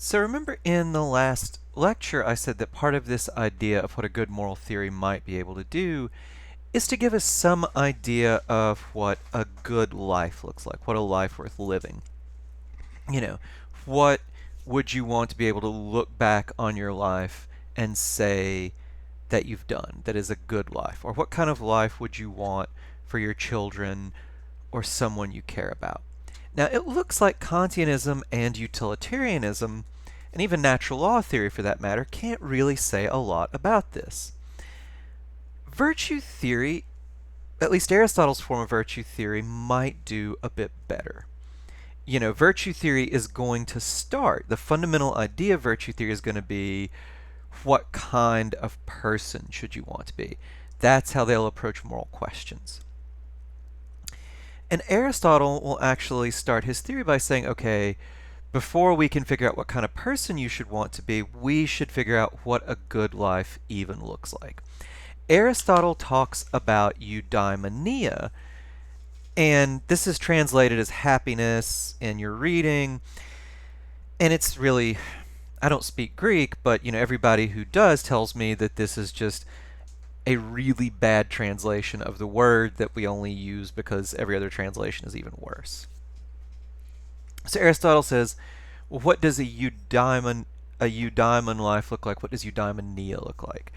So remember in the last lecture I said that part of this idea of what a good moral theory might be able to do is to give us some idea of what a good life looks like, what a life worth living. You know, what would you want to be able to look back on your life and say that you've done that is a good life? Or what kind of life would you want for your children or someone you care about? Now, it looks like Kantianism and utilitarianism, and even natural law theory for that matter, can't really say a lot about this. Virtue theory, at least Aristotle's form of virtue theory, might do a bit better. Virtue theory is going to start, the fundamental idea of virtue theory is going to be what kind of person should you want to be. That's how they'll approach moral questions. And Aristotle will actually start his theory by saying, okay, before we can figure out what kind of person you should want to be, we should figure out what a good life even looks like. Aristotle talks about eudaimonia, and this is translated as happiness in your reading, and it's really, I don't speak Greek, but everybody who does tells me that this is just a really bad translation of the word that we only use because every other translation is even worse. So Aristotle says, well, what does a eudaimon life look like? What does eudaimonia look like?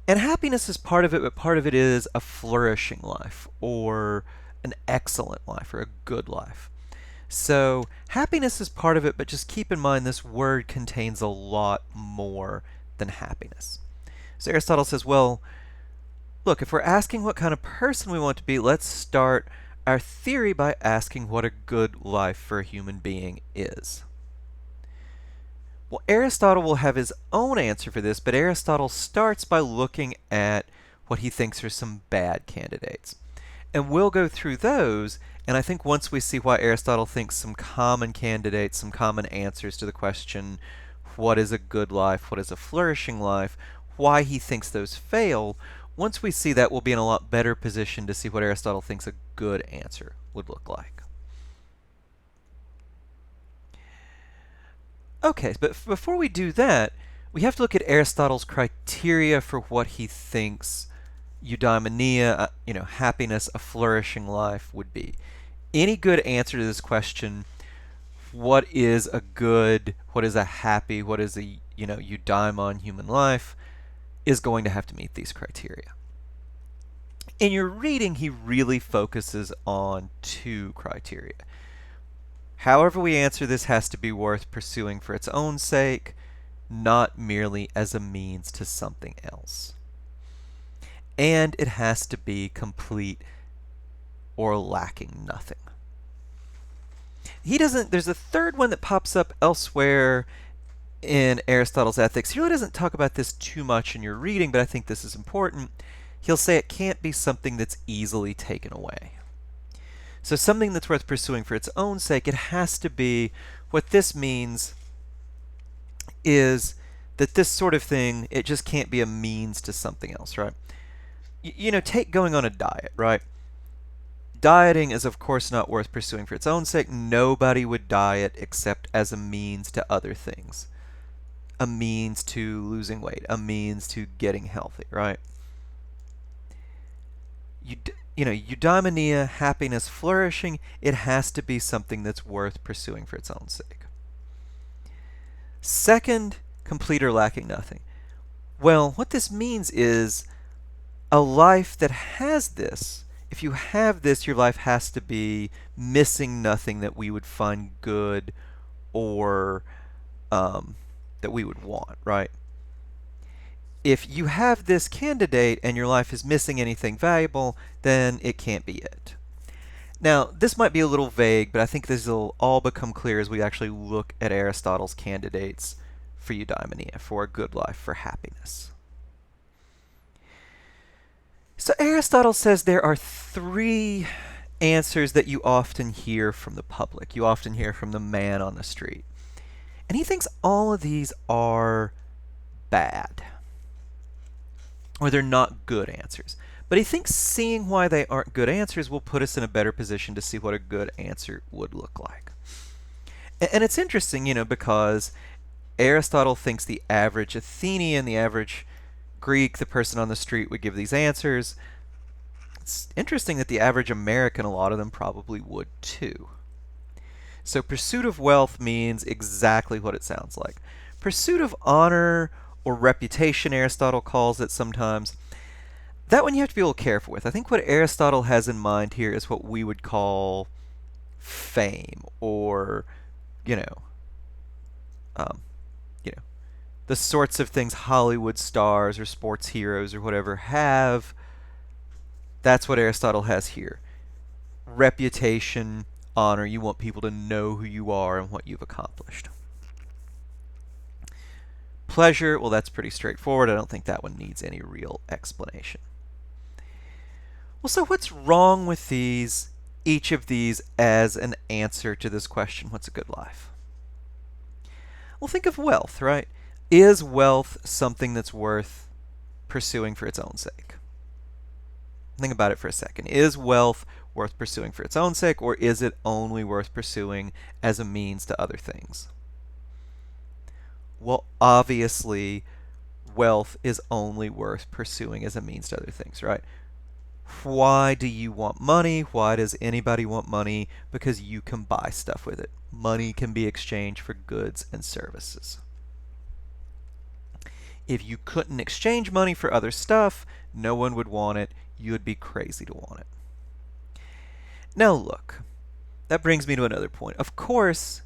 And happiness is part of it, but part of it is a flourishing life, or an excellent life, or a good life. So happiness is part of it, but just keep in mind this word contains a lot more than happiness. So Aristotle says, well, look, if we're asking what kind of person we want to be, let's start our theory by asking what a good life for a human being is. Well, Aristotle will have his own answer for this, but Aristotle starts by looking at what he thinks are some bad candidates. And we'll go through those, and I think once we see why Aristotle thinks some common candidates, some common answers to the question, what is a good life, what is a flourishing life, why he thinks those fail, once we see that, we'll be in a lot better position to see what Aristotle thinks a good answer would look like. Okay, but before we do that, we have to look at Aristotle's criteria for what he thinks eudaimonia, happiness, a flourishing life would be. Any good answer to this question, what is a good, what is a happy, what is a, eudaimon human life, is going to have to meet these criteria. In your reading, he really focuses on two criteria. However we answer this has to be worth pursuing for its own sake, not merely as a means to something else. And it has to be complete or lacking nothing. There's a third one that pops up elsewhere in Aristotle's Ethics. He really doesn't talk about this too much in your reading, but I think this is important. He'll say it can't be something that's easily taken away. So something that's worth pursuing for its own sake, it has to be, what this means is that this sort of thing, it just can't be a means to something else, right? Take going on a diet, right? Dieting is of course not worth pursuing for its own sake. Nobody would diet except as a means to other things. A means to losing weight, a means to getting healthy, right? Eudaimonia, happiness, flourishing, it has to be something that's worth pursuing for its own sake. Second, complete or lacking nothing. Well, what this means is a life that has this, if you have this, your life has to be missing nothing that we would find good or that we would want, right? If you have this candidate and your life is missing anything valuable, then it can't be it. Now, this might be a little vague, but I think this will all become clear as we actually look at Aristotle's candidates for eudaimonia, for a good life, for happiness. So Aristotle says there are three answers that you often hear from the public. You often hear from the man on the street. And he thinks all of these are bad, or they're not good answers. But he thinks seeing why they aren't good answers will put us in a better position to see what a good answer would look like. And it's interesting, because Aristotle thinks the average Athenian, the average Greek, the person on the street would give these answers. It's interesting that the average American, a lot of them probably would too. So pursuit of wealth means exactly what it sounds like. Pursuit of honor or reputation, Aristotle calls it sometimes. That one you have to be a little careful with. I think what Aristotle has in mind here is what we would call fame, or, you know, um, you know, the sorts of things Hollywood stars or sports heroes or whatever have. That's what Aristotle has here. Reputation, honor. You want people to know who you are and what you've accomplished. Pleasure, well, that's pretty straightforward. I don't think that one needs any real explanation. Well, so what's wrong with each of these as an answer to this question, what's a good life? Well, think of wealth, right? Is wealth something that's worth pursuing for its own sake? Think about it for a second. Is wealth worth pursuing for its own sake, or is it only worth pursuing as a means to other things? Well, obviously, wealth is only worth pursuing as a means to other things, right? Why do you want money? Why does anybody want money? Because you can buy stuff with it. Money can be exchanged for goods and services. If you couldn't exchange money for other stuff, no one would want it. You would be crazy to want it. Now look, that brings me to another point. Of course,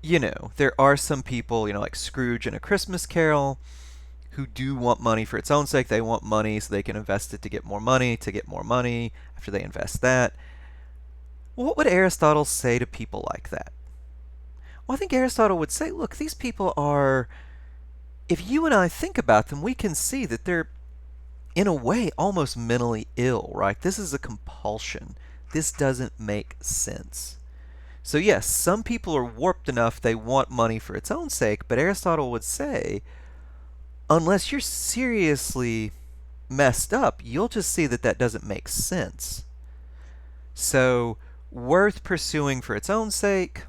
there are some people, like Scrooge in A Christmas Carol, who do want money for its own sake. They want money so they can invest it to get more money, after they invest that. Well, what would Aristotle say to people like that? Well, I think Aristotle would say, look, these people are, if you and I think about them, we can see that they're, in a way, almost mentally ill, right? This is a compulsion. This doesn't make sense. So yes, some people are warped enough they want money for its own sake, but Aristotle would say, unless you're seriously messed up, you'll just see that that doesn't make sense. So, worth pursuing for its own sake,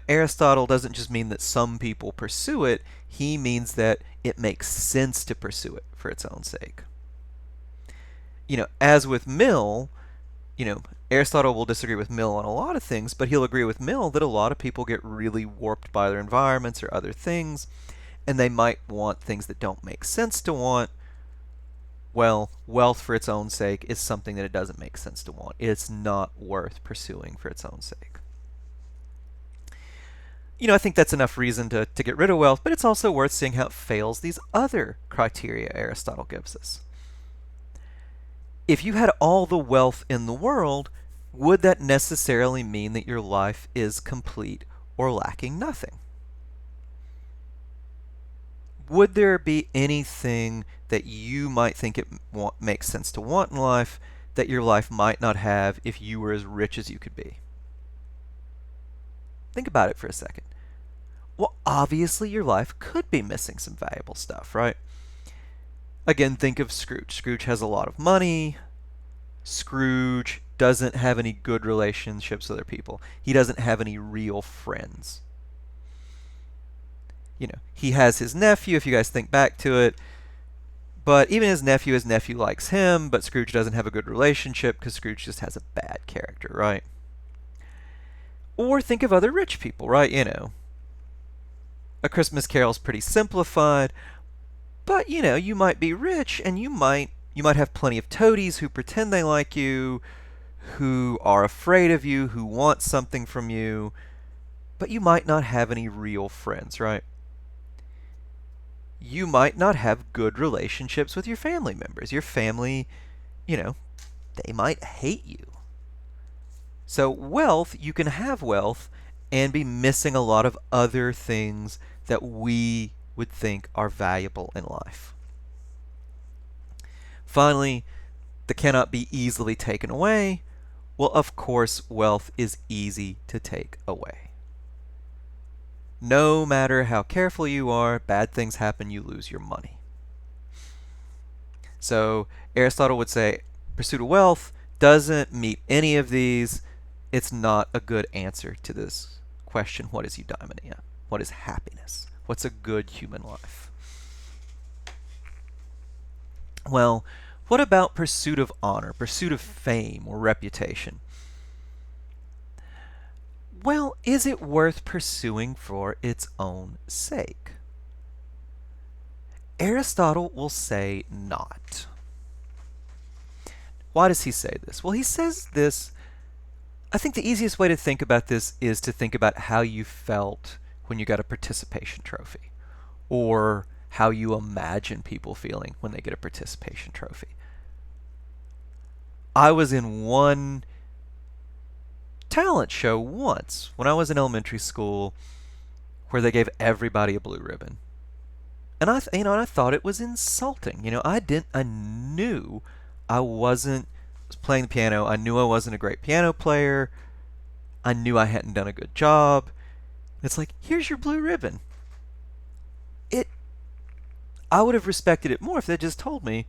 Aristotle doesn't just mean that some people pursue it, he means that it makes sense to pursue it for its own sake. As with Mill, Aristotle will disagree with Mill on a lot of things, but he'll agree with Mill that a lot of people get really warped by their environments or other things, and they might want things that don't make sense to want. Well, wealth for its own sake is something that it doesn't make sense to want. It's not worth pursuing for its own sake. I think that's enough reason to get rid of wealth, but it's also worth seeing how it fails these other criteria Aristotle gives us. If you had all the wealth in the world, would that necessarily mean that your life is complete or lacking nothing? Would there be anything that you might think it makes sense to want in life that your life might not have if you were as rich as you could be? Think about it for a second. Well, obviously your life could be missing some valuable stuff, right? Again, think of Scrooge. Scrooge has a lot of money. Scrooge doesn't have any good relationships with other people. He doesn't have any real friends. He has his nephew, if you guys think back to it. But even his nephew likes him, but Scrooge doesn't have a good relationship because Scrooge just has a bad character, right? Or think of other rich people, right? A Christmas Carol's pretty simplified, but you might be rich and you might have plenty of toadies who pretend they like you, who are afraid of you, who want something from you, but you might not have any real friends, right? You might not have good relationships with your family members. Your family, they might hate you. So wealth, you can have wealth and be missing a lot of other things that we would think are valuable in life. Finally, that cannot be easily taken away. Well, of course, wealth is easy to take away. No matter how careful you are, bad things happen, you lose your money. So Aristotle would say pursuit of wealth doesn't meet any of these. It's not a good answer to this question, what is eudaimonia? What is happiness? What's a good human life? Well, what about pursuit of honor, pursuit of fame or reputation? Well, is it worth pursuing for its own sake? Aristotle will say not. Why does he say this? Well, he says this, I think the easiest way to think about this is to think about how you felt when you got a participation trophy, or how you imagine people feeling when they get a participation trophy. I was in one talent show once when I was in elementary school where they gave everybody a blue ribbon. And I thought it was insulting. I knew I wasn't playing the piano. I knew I wasn't a great piano player. I knew I hadn't done a good job. It's like, here's your blue ribbon. I would have respected it more if they just told me,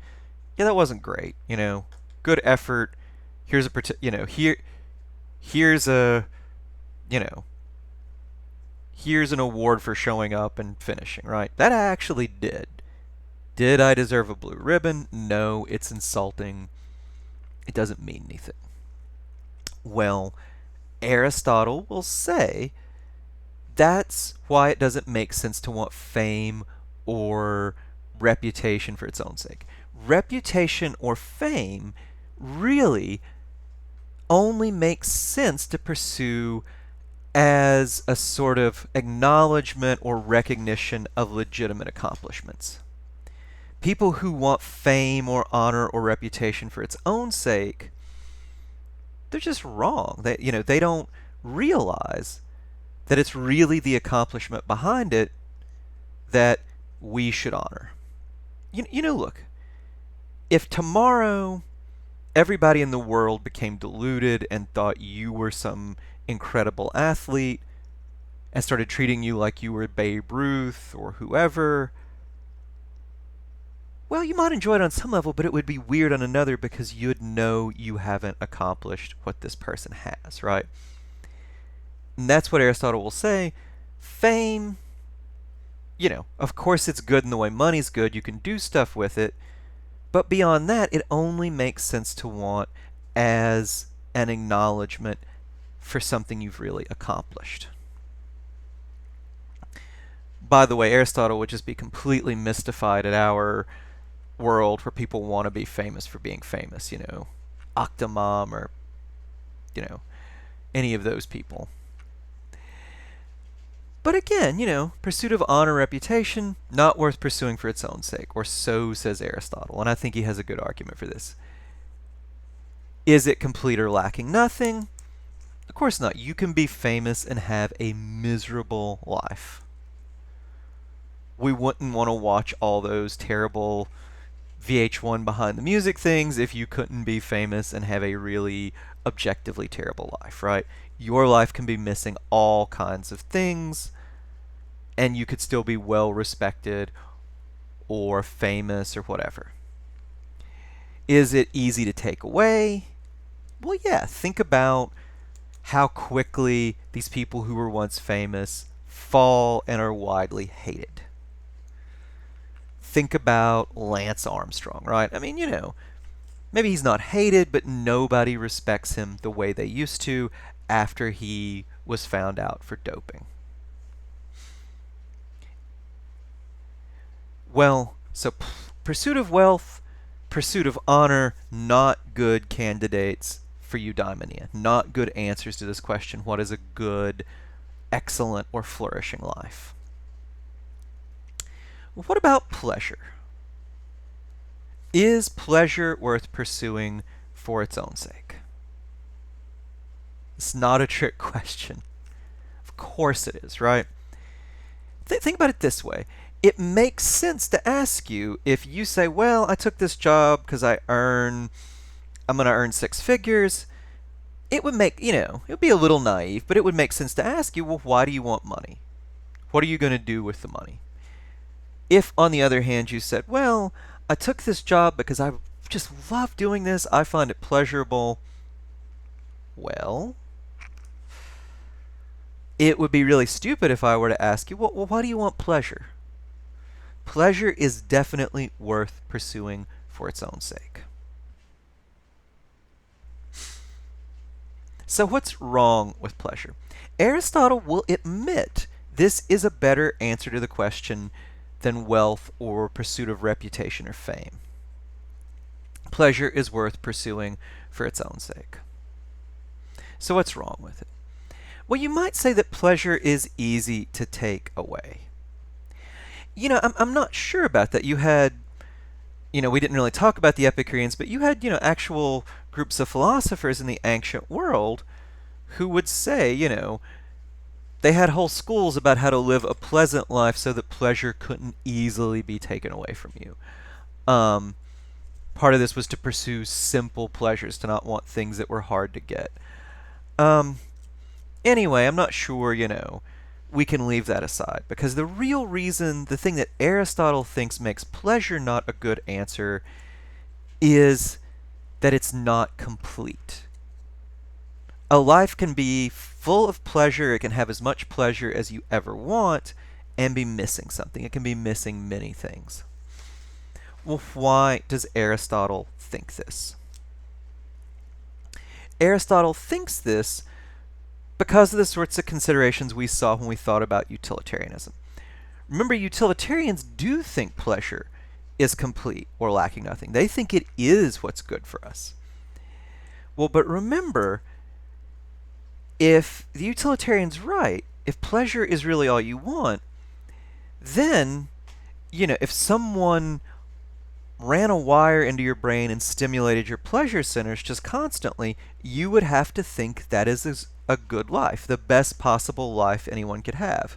yeah, that wasn't great. Good effort. Here's here's a, you know, here's an award for showing up and finishing, right? That I actually did. Did I deserve a blue ribbon? No, it's insulting. It doesn't mean anything. Well, Aristotle will say that's why it doesn't make sense to want fame or reputation for its own sake. Reputation or fame really only makes sense to pursue as a sort of acknowledgement or recognition of legitimate accomplishments. People who want fame or honor or reputation for its own sake, they're just wrong. They don't realize that it's really the accomplishment behind it that we should honor. Look, if tomorrow everybody in the world became deluded and thought you were some incredible athlete and started treating you like you were Babe Ruth or whoever, well, you might enjoy it on some level, but it would be weird on another because you'd know you haven't accomplished what this person has, right? And that's what Aristotle will say. Fame, of course it's good in the way money's good. You can do stuff with it. But beyond that, it only makes sense to want as an acknowledgement for something you've really accomplished. By the way, Aristotle would just be completely mystified at our world where people want to be famous for being famous, Octomom or, any of those people. But again, pursuit of honor, reputation, not worth pursuing for its own sake, or so says Aristotle, and I think he has a good argument for this. Is it complete or lacking nothing? Of course not. You can be famous and have a miserable life. We wouldn't want to watch all those terrible VH1 behind the music things if you couldn't be famous and have a really objectively terrible life, right? Your life can be missing all kinds of things, and you could still be well respected or famous or whatever. Is it easy to take away? Well, yeah, think about how quickly these people who were once famous fall and are widely hated. Think about Lance Armstrong, right? I mean, maybe he's not hated, but nobody respects him the way they used to after he was found out for doping. Well, so pursuit of wealth, pursuit of honor, not good candidates for eudaimonia. Not good answers to this question. What is a good, excellent, or flourishing life? Well, what about pleasure? Is pleasure worth pursuing for its own sake? It's not a trick question. Of course it is, right? Think about it this way. It makes sense to ask you if you say, well, I took this job because I'm going to earn 6 figures. It would make, it would be a little naive, but it would make sense to ask you, well, why do you want money? What are you going to do with the money? If, on the other hand, you said, well, I took this job because I just love doing this, I find it pleasurable, well, It would be really stupid if I were to ask you, well, why do you want pleasure? Pleasure is definitely worth pursuing for its own sake. So what's wrong with pleasure? Aristotle will admit this is a better answer to the question than wealth or pursuit of reputation or fame. Pleasure is worth pursuing for its own sake. So what's wrong with it? Well, you might say that pleasure is easy to take away. I'm not sure about that. You had, we didn't really talk about the Epicureans, but you had, actual groups of philosophers in the ancient world who would say, they had whole schools about how to live a pleasant life so that pleasure couldn't easily be taken away from you. Part of this was to pursue simple pleasures, to not want things that were hard to get. Anyway, I'm not sure, we can leave that aside, because the real reason, the thing that Aristotle thinks makes pleasure not a good answer, is that it's not complete. A life can be full of pleasure, it can have as much pleasure as you ever want, and be missing something. It can be missing many things. Well, why does Aristotle think this? Aristotle thinks this because of the sorts of considerations we saw when we thought about utilitarianism. Remember, utilitarians do think pleasure is complete or lacking nothing. They think it is what's good for us. Well, but remember, if the utilitarian's right, if pleasure is really all you want, then, if someone ran a wire into your brain and stimulated your pleasure centers just constantly, you would have to think that is a good life, the best possible life anyone could have.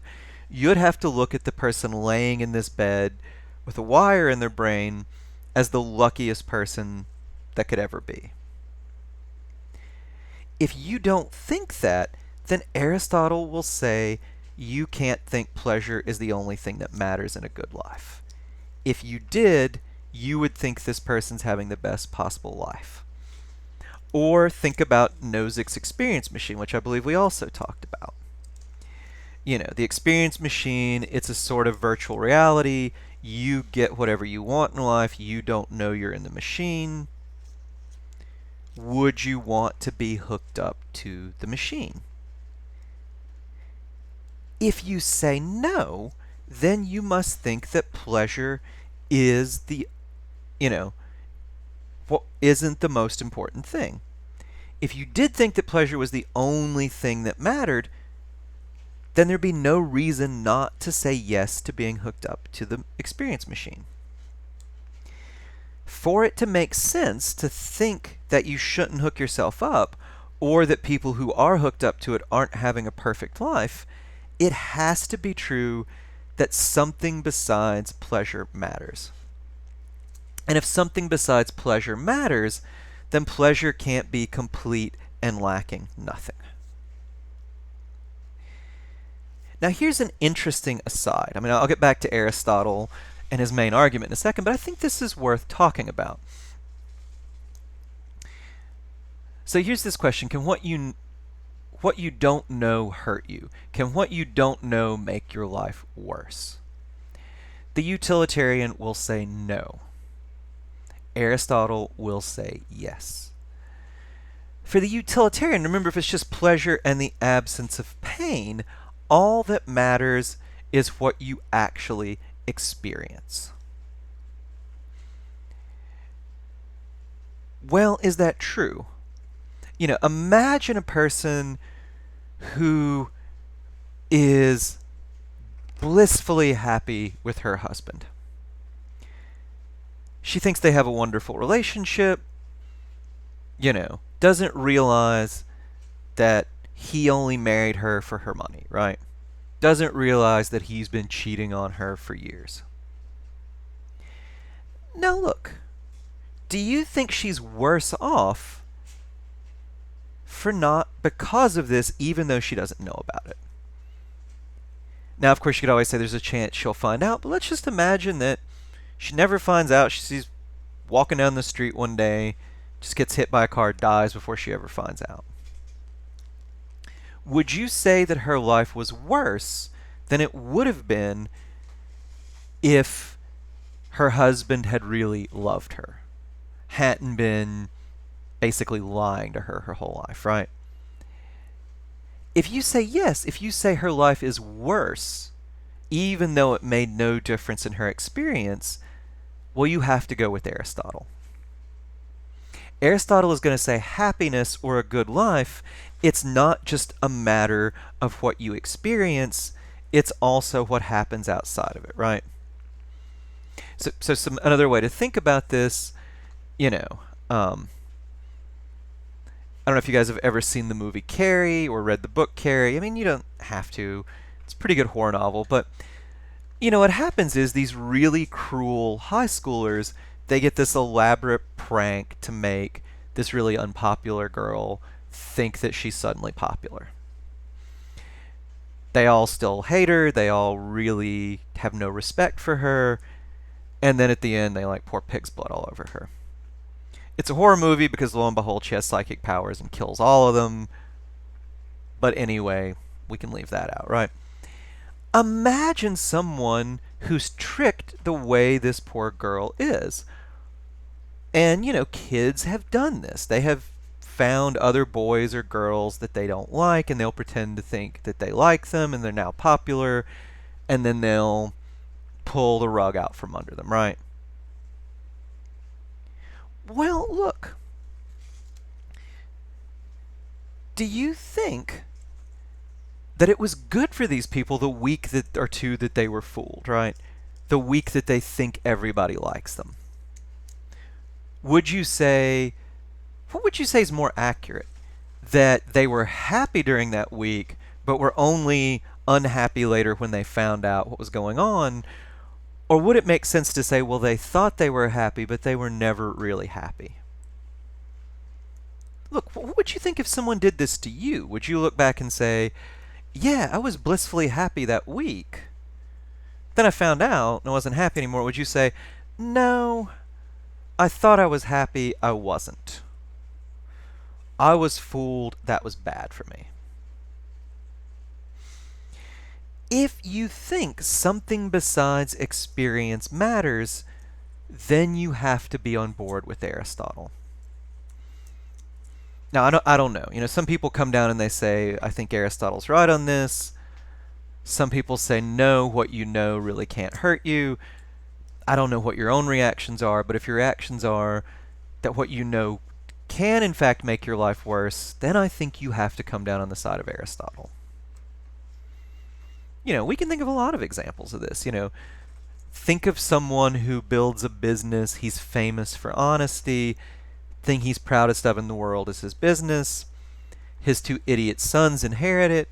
You'd have to look at the person laying in this bed with a wire in their brain as the luckiest person that could ever be. If you don't think that, then Aristotle will say you can't think pleasure is the only thing that matters in a good life. If you did, you would think this person's having the best possible life. Or think about Nozick's experience machine, which I believe we also talked about. The experience machine, it's a sort of virtual reality. You get whatever you want in life. You don't know you're in the machine. Would you want to be hooked up to the machine? If you say no, then you must think that pleasure is what isn't the most important thing. If you did think that pleasure was the only thing that mattered, then there'd be no reason not to say yes to being hooked up to the experience machine. For it to make sense to think that you shouldn't hook yourself up, or that people who are hooked up to it aren't having a perfect life, it has to be true that something besides pleasure matters. And if something besides pleasure matters, then pleasure can't be complete and lacking nothing. Now here's an interesting aside. I'll get back to Aristotle and his main argument in a second, but I think this is worth talking about. So here's this question: can what you don't know hurt you? Can what you don't know make your life worse? The utilitarian will say no. Aristotle will say yes. For the utilitarian, remember, if it's just pleasure and the absence of pain, all that matters is what you actually experience. Well, is that true? Imagine a person who is blissfully happy with her husband. She thinks they have a wonderful relationship, doesn't realize that he only married her for her money, right? Doesn't realize that he's been cheating on her for years. Now look, do you think she's worse off for not because of this, even though she doesn't know about it? Now, of course, you could always say there's a chance she'll find out, but let's just imagine that she never finds out. She's walking down the street one day, just gets hit by a car, dies before she ever finds out. would you say that her life was worse than it would have been if her husband had really loved her, hadn't been basically lying to her whole life, right? If you say yes, if you say her life is worse, even though it made no difference in her experience, well, you have to go with Aristotle. Aristotle is going to say happiness or a good life, it's not just a matter of what you experience, it's also what happens outside of it, right? So another way to think about this, you know, I don't know if you guys have ever seen the movie Carrie or read the book Carrie. I mean, you don't have to. It's a pretty good horror novel, but what happens is these really cruel high schoolers, they get this elaborate prank to make this really unpopular girl think that she's suddenly popular. They all still hate her, they all really have no respect for her, and then at the end they like pour pig's blood all over her. It's a horror movie because lo and behold she has psychic powers and kills all of them. But anyway, we can leave that out, right? Imagine someone who's tricked the way this poor girl is. And, kids have done this. They have found other boys or girls that they don't like, and they'll pretend to think that they like them, and they're now popular, and then they'll pull the rug out from under them, right? Well, look. Do you think that it was good for these people the week or two that they were fooled, right? The week that they think everybody likes them? What would you say is more accurate? That they were happy during that week, but were only unhappy later when they found out what was going on? Or would it make sense to say, well, they thought they were happy, but they were never really happy? Look, what would you think if someone did this to you? Would you look back and say, yeah, I was blissfully happy that week. Then I found out and I wasn't happy anymore. Would you say, no, I thought I was happy, I wasn't. I was fooled, that was bad for me. If you think something besides experience matters, then you have to be on board with Aristotle. Now, I don't know. Some people come down and they say, I think Aristotle's right on this. Some people say, no, what you know really can't hurt you. I don't know what your own reactions are, but if your reactions are that what you know can in fact make your life worse, then I think you have to come down on the side of Aristotle. We can think of a lot of examples of this. Think of someone who builds a business, he's famous for honesty, thing he's proudest of in the world is his business. His two idiot sons inherit it.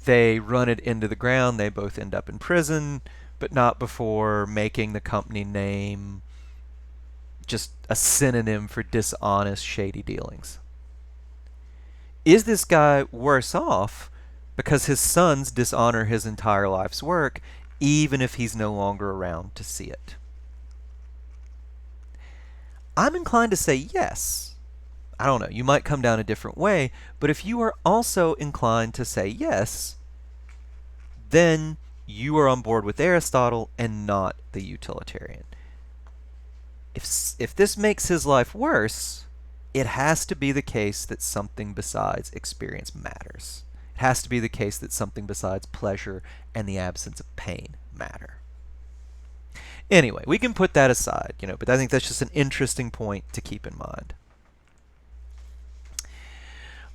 They run it into the ground. They both end up in prison, but not before making the company name just a synonym for dishonest, shady dealings. Is this guy worse off because his sons dishonor his entire life's work, even if he's no longer around to see it? I'm inclined to say yes. I don't know, you might come down a different way, but if you are also inclined to say yes, then you are on board with Aristotle and not the utilitarian. If this makes his life worse, it has to be the case that something besides experience matters. It has to be the case that something besides pleasure and the absence of pain matter. Anyway, we can put that aside, but I think that's just an interesting point to keep in mind.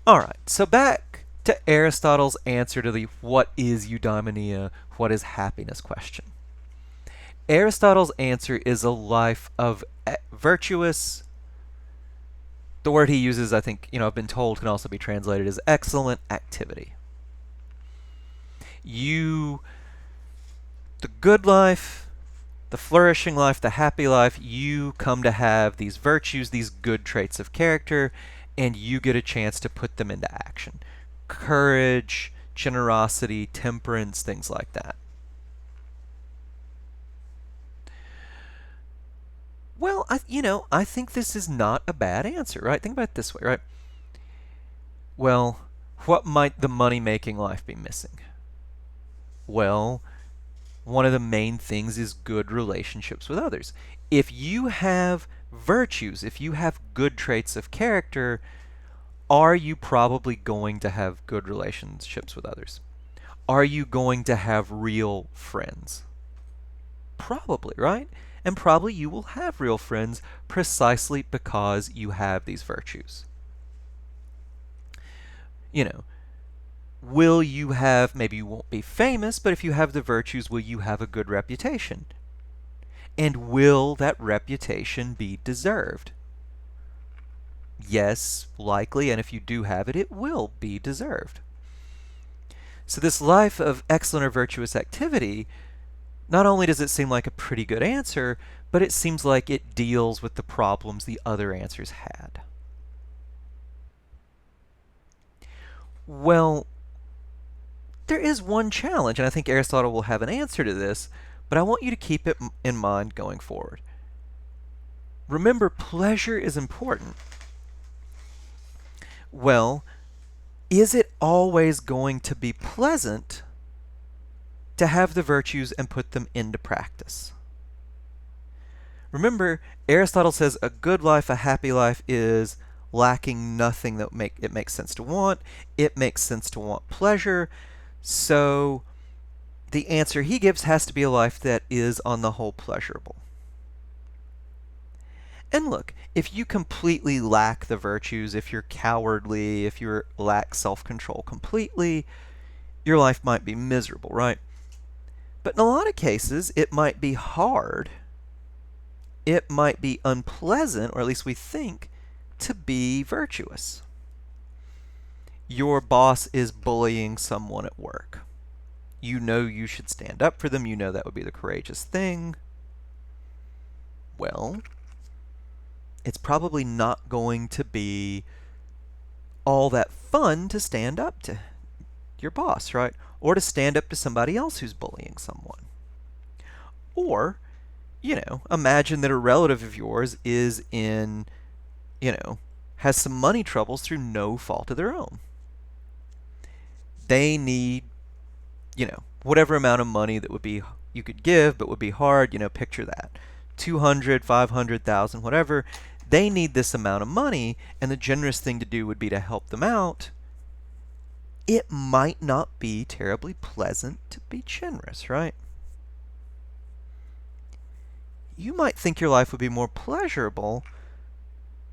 All right, so back to Aristotle's answer to the what is eudaimonia, what is happiness question. Aristotle's answer is a life of virtuous. The word he uses, I think, I've been told can also be translated as excellent activity. The good life, the flourishing life, the happy life, you come to have these virtues, these good traits of character, and you get a chance to put them into action. Courage, generosity, temperance, things like that. Well, I think this is not a bad answer, right? Think about it this way, right? Well, What might the money-making life be missing? Well, one of the main things is good relationships with others. If you have virtues, if you have good traits of character, are you probably going to have good relationships with others? Are you going to have real friends? Probably, right? And probably you will have real friends precisely because you have these virtues. You know, will you have, maybe you won't be famous, but if you have the virtues, will you have a good reputation? And will that reputation be deserved? Yes, likely, and if you do have it, it will be deserved. So this life of excellent or virtuous activity, not only does it seem like a pretty good answer, but it seems like it deals with the problems the other answers had. Well, there is one challenge, and I think Aristotle will have an answer to this, but I want you to keep it in mind going forward. Remember, pleasure is important. Well, is it always going to be pleasant to have the virtues and put them into practice? Remember, Aristotle says a good life, a happy life, is lacking nothing that it makes sense to want. It makes sense to want pleasure. So the answer he gives has to be a life that is, on the whole, pleasurable. And look, if you completely lack the virtues, if you're cowardly, if you lack self-control completely, your life might be miserable, right? But in a lot of cases, it might be hard. It might be unpleasant, or at least we think, to be virtuous. Your boss is bullying someone at work. You know you should stand up for them. You know that would be the courageous thing. Well, it's probably not going to be all that fun to stand up to your boss, right? Or to stand up to somebody else who's bullying someone. Or, imagine that a relative of yours is has some money troubles through no fault of their own. They need, whatever amount of money that would be you could give, but would be hard, picture that. 200, 500,000, whatever. They need this amount of money, and the generous thing to do would be to help them out. It might not be terribly pleasant to be generous, right? You might think your life would be more pleasurable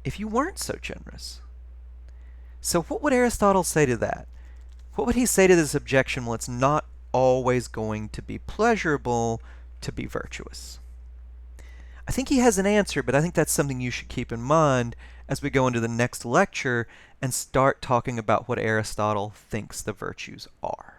if you weren't so generous. So what would Aristotle say to that? What would he say to this objection? Well, it's not always going to be pleasurable to be virtuous. I think he has an answer, but I think that's something you should keep in mind as we go into the next lecture and start talking about what Aristotle thinks the virtues are.